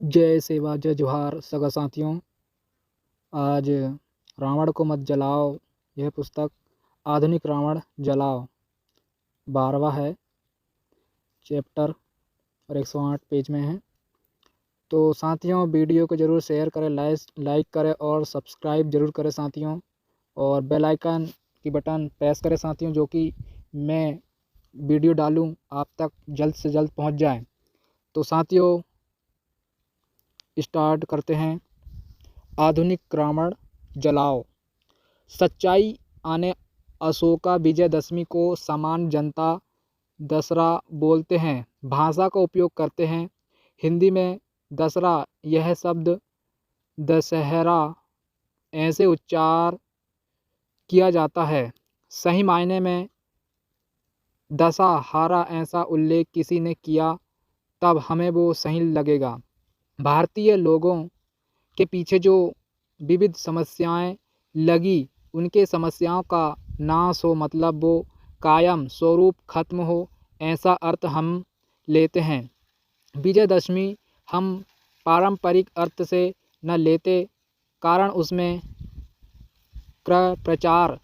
जय सेवा जय जोहार सगा साथियों। आज रावण को मत जलाओ यह पुस्तक आधुनिक रावण जलाओ 12वां है चैप्टर और 108 पेज में है। तो साथियों वीडियो को ज़रूर शेयर करें, लाइक करें और सब्सक्राइब ज़रूर करें साथियों, और बेल आइकन की बटन प्रेस करें साथियों, जो कि मैं वीडियो डालूं आप तक जल्द से जल्द पहुंच जाए। तो साथियों स्टार्ट करते हैं। आधुनिक रावण जलाओ। सच्चाई आने अशोका विजयदशमी को सामान्य जनता दशहरा बोलते हैं, भाषा का उपयोग करते हैं। हिंदी में दशहरा यह शब्द दशहरा ऐसे उच्चार किया जाता है। सही मायने में दशहरा ऐसा उल्लेख किसी ने किया तब हमें वो सही लगेगा। भारतीय लोगों के पीछे जो विविध समस्याएं लगी, उनके समस्याओं का नाश हो, मतलब वो कायम स्वरूप खत्म हो, ऐसा अर्थ हम लेते हैं। विजयदशमी हम पारंपरिक अर्थ से न लेते, कारण उसमें प्रचार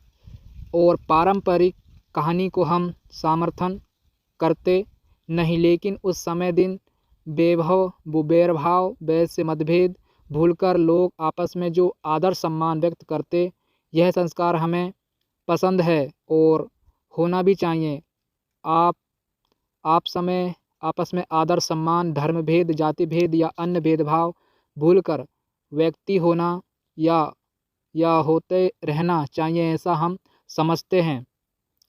और पारंपरिक कहानी को हम समर्थन करते नहीं, लेकिन उस समय दिन बैरभाव वैसे मतभेद भूलकर लोग आपस में जो आदर सम्मान व्यक्त करते, यह संस्कार हमें पसंद है और होना भी चाहिए। आप समय आपस में आदर सम्मान, धर्म भेद, जाति भेद या अन्य भेदभाव भूलकर व्यक्ति होना या होते रहना चाहिए, ऐसा हम समझते हैं।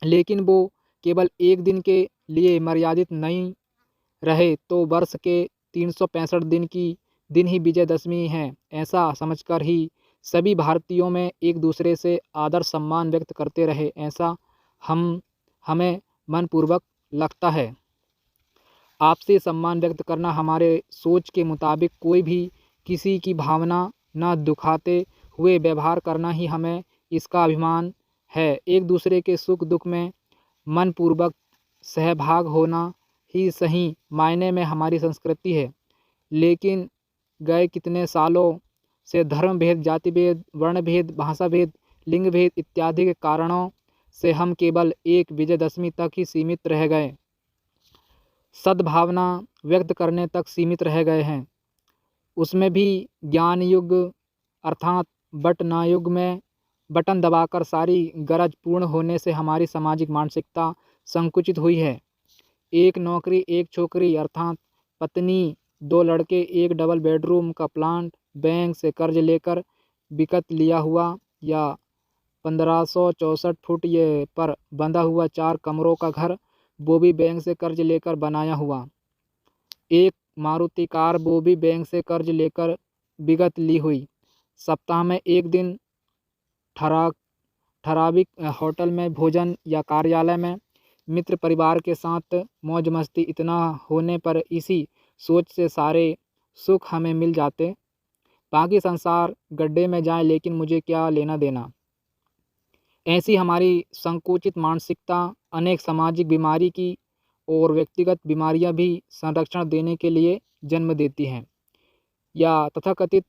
लेकिन वो केवल एक दिन के लिए मर्यादित नहीं रहे तो वर्ष के 365 दिन ही विजयदशमी है, ऐसा समझकर ही सभी भारतीयों में एक दूसरे से आदर सम्मान व्यक्त करते रहे, ऐसा हमें मनपूर्वक लगता है। आपसी सम्मान व्यक्त करना, हमारे सोच के मुताबिक कोई भी किसी की भावना न दुखाते हुए व्यवहार करना ही हमें इसका अभिमान है। एक दूसरे के सुख दुख में मनपूर्वक सहभाग होना ही सही मायने में हमारी संस्कृति है। लेकिन गए कितने सालों से धर्म भेद, जाति भेद, वर्ण भेद, भाषा भेद, लिंग भेद इत्यादि के कारणों से हम केवल एक विजयदशमी तक ही सीमित रह गए, सद्भावना व्यक्त करने तक सीमित रह गए हैं। उसमें भी ज्ञान युग अर्थात बटना युग में बटन दबाकर सारी गरज पूर्ण होने से हमारी सामाजिक मानसिकता संकुचित हुई है। एक नौकरी एक छोकरी अर्थात पत्नी, 2 लड़के, एक डबल बेडरूम का प्लाट, बैंक से कर्ज लेकर बिकत लिया हुआ, या 1564 फुट ये पर बंधा हुआ 4 कमरों का घर, वो भी बैंक से कर्ज लेकर बनाया हुआ। एक मारुति कार, वो भी बैंक से कर्ज लेकर बिगत ली हुई। सप्ताह में एक दिन ठराविक होटल में भोजन या कार्यालय में मित्र परिवार के साथ मौज मस्ती, इतना होने पर इसी सोच से सारे सुख हमें मिल जाते, बाकी संसार गड्ढे में जाए लेकिन मुझे क्या लेना देना। ऐसी हमारी संकुचित मानसिकता अनेक सामाजिक बीमारी की और व्यक्तिगत बीमारियां भी संरक्षण देने के लिए जन्म देती हैं, या तथाकथित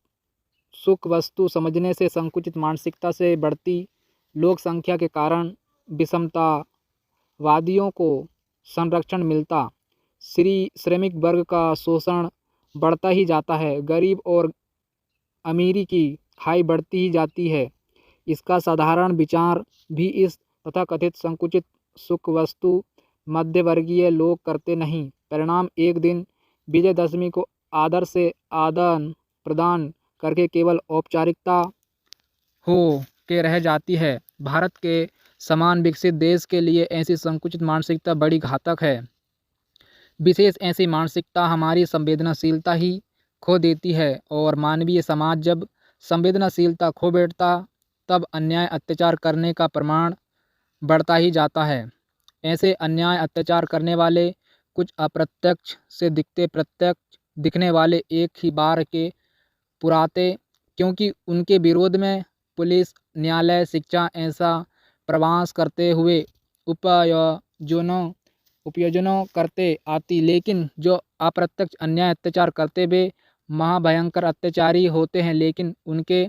सुख वस्तु समझने से संकुचित मानसिकता से बढ़ती लोक संख्या के कारण विषमतावादियों को संरक्षण मिलता, श्रमिक वर्ग का शोषण बढ़ता ही जाता है, गरीब और अमीरी की खाई बढ़ती ही जाती है। इसका साधारण विचार भी इस तथाकथित संकुचित सुख वस्तु मध्यवर्गीय लोग करते नहीं। परिणाम एक दिन विजयदशमी को आदर से आदान प्रदान करके केवल औपचारिकता हो के रह जाती है। भारत के समान विकसित देश के लिए ऐसी संकुचित मानसिकता बड़ी घातक है। विशेष ऐसी मानसिकता हमारी संवेदनशीलता ही खो देती है, और मानवीय समाज जब संवेदनशीलता खो बैठता तब अन्याय अत्याचार करने का प्रमाण बढ़ता ही जाता है। ऐसे अन्याय अत्याचार करने वाले कुछ अप्रत्यक्ष से दिखते, प्रत्यक्ष दिखने वाले एक ही बार के पुराते, क्योंकि उनके विरोध में पुलिस, न्यायालय, शिक्षा ऐसा प्रवास करते हुए उपयोजनों करते आती, लेकिन जो अप्रत्यक्ष अन्याय अत्याचार करते वे महाभयंकर अत्याचारी होते हैं, लेकिन उनके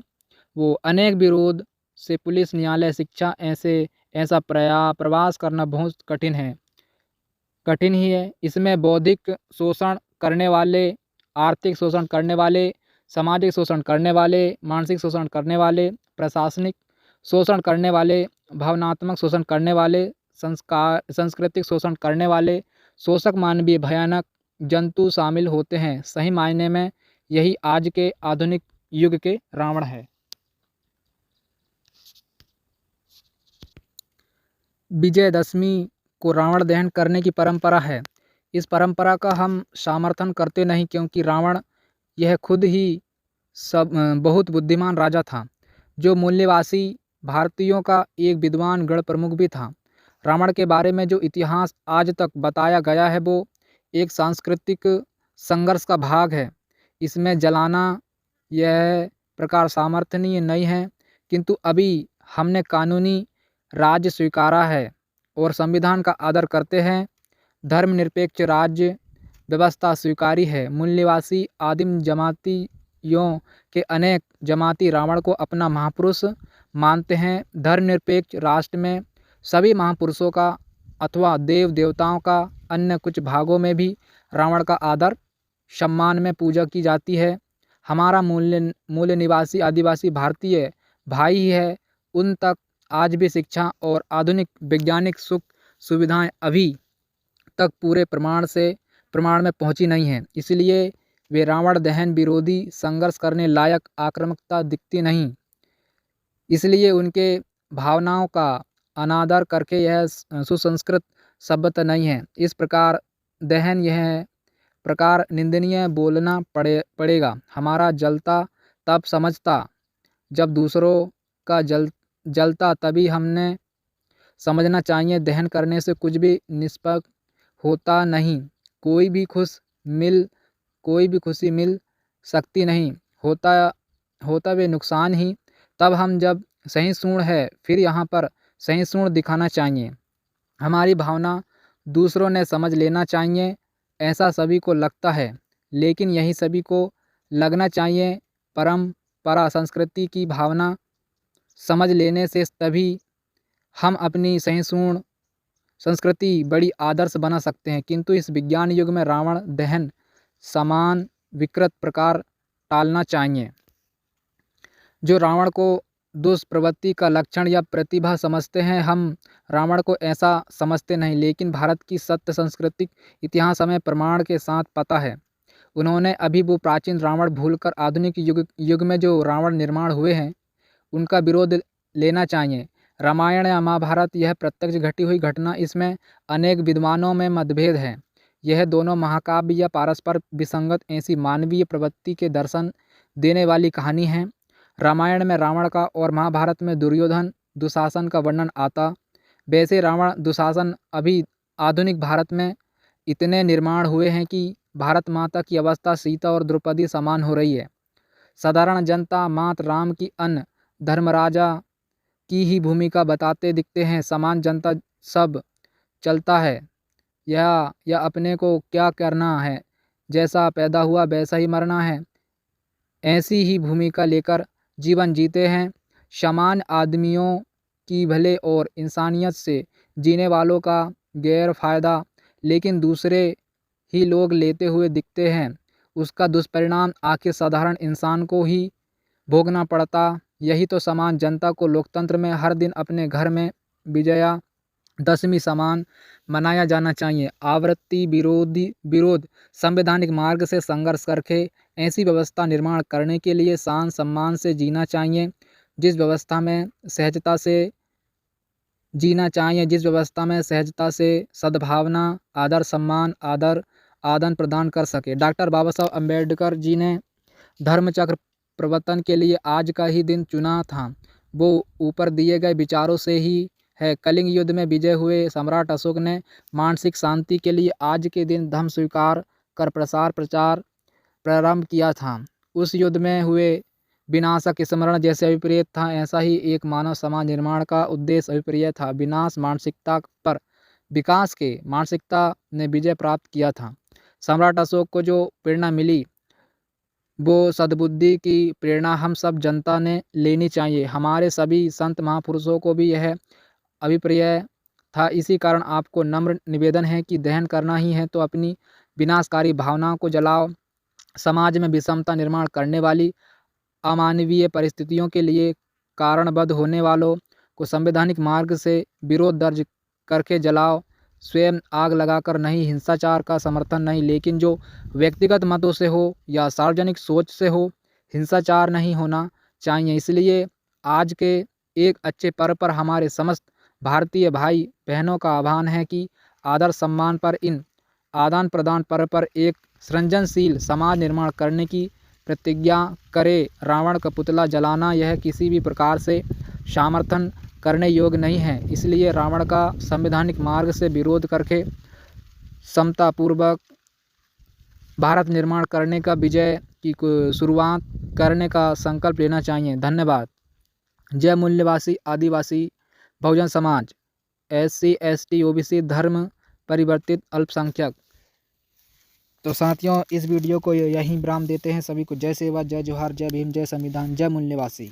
वो अनेक विरोध से पुलिस, न्यायालय, शिक्षा ऐसा प्रवास करना बहुत कठिन ही है। इसमें बौद्धिक शोषण करने वाले, आर्थिक शोषण करने वाले, सामाजिक शोषण करने वाले, मानसिक शोषण करने वाले, प्रशासनिक शोषण करने वाले, भावनात्मक शोषण करने वाले, सांस्कृतिक शोषण करने वाले, शोषक मानवीय भयानक जंतु शामिल होते हैं। सही मायने में यही आज के आधुनिक युग के रावण है। विजयदशमी को रावण दहन करने की परंपरा है। इस परंपरा का हम समर्थन करते नहीं, क्योंकि रावण यह खुद ही बहुत बुद्धिमान राजा था, जो मूल्यवासी भारतीयों का एक विद्वान गण प्रमुख भी था। रावण के बारे में जो इतिहास आज तक बताया गया है वो एक सांस्कृतिक संघर्ष का भाग है। इसमें जलाना यह प्रकार सामर्थनीय नहीं है, किंतु अभी हमने कानूनी राज्य स्वीकारा है और संविधान का आदर करते हैं। धर्मनिरपेक्ष राज्य व्यवस्था स्वीकारी है। मूल्यवासी आदिम जमातियों के अनेक जमाती रावण को अपना महापुरुष मानते हैं। धर्मनिरपेक्ष राष्ट्र में सभी महापुरुषों का अथवा देव देवताओं का अन्य कुछ भागों में भी रावण का आदर सम्मान में पूजा की जाती है। हमारा मूल निवासी आदिवासी भारतीय भाई ही है, उन तक आज भी शिक्षा और आधुनिक वैज्ञानिक सुख सुविधाएं अभी तक पूरे प्रमाण में पहुंची नहीं हैं। इसलिए वे रावण दहन विरोधी संघर्ष करने लायक आक्रामकता दिखती नहीं। इसलिए उनके भावनाओं का अनादर करके यह सुसंस्कृत सभ्यता नहीं है। इस प्रकार दहन यह प्रकार निंदनीय बोलना पड़ेगा। हमारा जलता तब समझता जब दूसरों का जलता, तभी हमने समझना चाहिए दहन करने से कुछ भी निष्पक्ष होता नहीं, कोई भी खुशी मिल सकती नहीं, होता वे नुकसान ही। तब हम जब सहिष्णु है, फिर यहाँ पर सहिष्णु दिखाना चाहिए। हमारी भावना दूसरों ने समझ लेना चाहिए, ऐसा सभी को लगता है, लेकिन यही सभी को लगना चाहिए। परंपरा संस्कृति की भावना समझ लेने से तभी हम अपनी सहिष्णु संस्कृति बड़ी आदर्श बना सकते हैं। किंतु इस विज्ञान युग में रावण दहन समान विकृत प्रकार टालना चाहिए। जो रावण को दुष्प्रवृत्ति का लक्षण या प्रतिभा समझते हैं, हम रावण को ऐसा समझते नहीं। लेकिन भारत की सत्य सांस्कृतिक इतिहास हमें प्रमाण के साथ पता है। उन्होंने अभी वो प्राचीन रावण भूलकर आधुनिक युग में जो रावण निर्माण हुए हैं उनका विरोध लेना चाहिए। रामायण या महाभारत यह प्रत्यक्ष घटी हुई घटना, इसमें अनेक विद्वानों में मतभेद है। यह दोनों महाकाव्य या परस्पर विसंगत ऐसी मानवीय प्रवृत्ति के दर्शन देने वाली कहानी है। रामायण में रावण का और महाभारत में दुर्योधन दुशासन का वर्णन आता। वैसे रावण दुशासन अभी आधुनिक भारत में इतने निर्माण हुए हैं कि भारत माता की अवस्था सीता और द्रौपदी समान हो रही है। साधारण जनता मात्र राम की अन्य धर्मराजा की ही भूमिका बताते दिखते हैं। समान जनता सब चलता है, या अपने को क्या करना है, जैसा पैदा हुआ वैसा ही मरना है, ऐसी ही भूमिका लेकर जीवन जीते हैं। समान आदमियों की भले और इंसानियत से जीने वालों का गैर फायदा लेकिन दूसरे ही लोग लेते हुए दिखते हैं। उसका दुष्परिणाम आखिर साधारण इंसान को ही भोगना पड़ता। यही तो समान जनता को लोकतंत्र में हर दिन अपने घर में विजयादशमी समान मनाया जाना चाहिए। आवृत्ति विरोध संवैधानिक मार्ग से संघर्ष करके ऐसी व्यवस्था निर्माण करने के लिए शान सम्मान से जीना चाहिए, जिस व्यवस्था में सहजता से सद्भावना, आदर, सम्मान, आदान प्रदान कर सके। डॉक्टर बाबा साहब अम्बेडकर जी ने धर्मचक्र प्रवर्तन के लिए आज का ही दिन चुना था। वो ऊपर दिए गए विचारों से ही है। कलिंग युद्ध में विजय हुए सम्राट अशोक ने मानसिक शांति के लिए आज के दिन धर्म स्वीकार कर प्रचार प्रारंभ किया था। उस युद्ध में हुए विनाशक स्मरण जैसे अभिप्रेय था, ऐसा ही एक मानव समाज निर्माण का उद्देश्य अभिप्रेय था। विनाश मानसिकता पर विकास के मानसिकता ने विजय प्राप्त किया था। सम्राट अशोक को जो प्रेरणा मिली वो सद्बुद्धि की प्रेरणा हम सब जनता ने लेनी चाहिए। हमारे सभी संत महापुरुषों को भी यह अभिप्राय था। इसी कारण आपको नम्र निवेदन है कि दहन करना ही है तो अपनी विनाशकारी भावनाओं को जलाओ। समाज में विषमता निर्माण करने वाली अमानवीय परिस्थितियों के लिए कारणबद्ध होने वालों को संवैधानिक मार्ग से विरोध दर्ज करके जलाओ। स्वयं आग लगाकर नहीं, हिंसाचार का समर्थन नहीं, लेकिन जो व्यक्तिगत मतों से हो या सार्वजनिक सोच से हो, हिंसाचार नहीं होना चाहिए। इसलिए आज के एक अच्छे पर्व पर हमारे समस्त भारतीय भाई बहनों का आह्वान है कि आदर सम्मान पर इन आदान प्रदान पर्व पर एक सृजनशील समाज निर्माण करने की प्रतिज्ञा करे। रावण का पुतला जलाना यह किसी भी प्रकार से समर्थन करने योग्य नहीं है। इसलिए रावण का संवैधानिक मार्ग से विरोध करके समतापूर्वक भारत निर्माण करने का, विजय की शुरुआत करने का संकल्प लेना चाहिए। धन्यवाद। जय मूल्यवासी आदिवासी Bahujan Samaj, SC ST OBC धर्म परिवर्तित अल्पसंख्यक। तो साथियों, इस वीडियो को यहीं विराम देते हैं। सभी को जय सेवा, जय जोहार, जय भीम, जय संविधान, जय मूल्यवासी।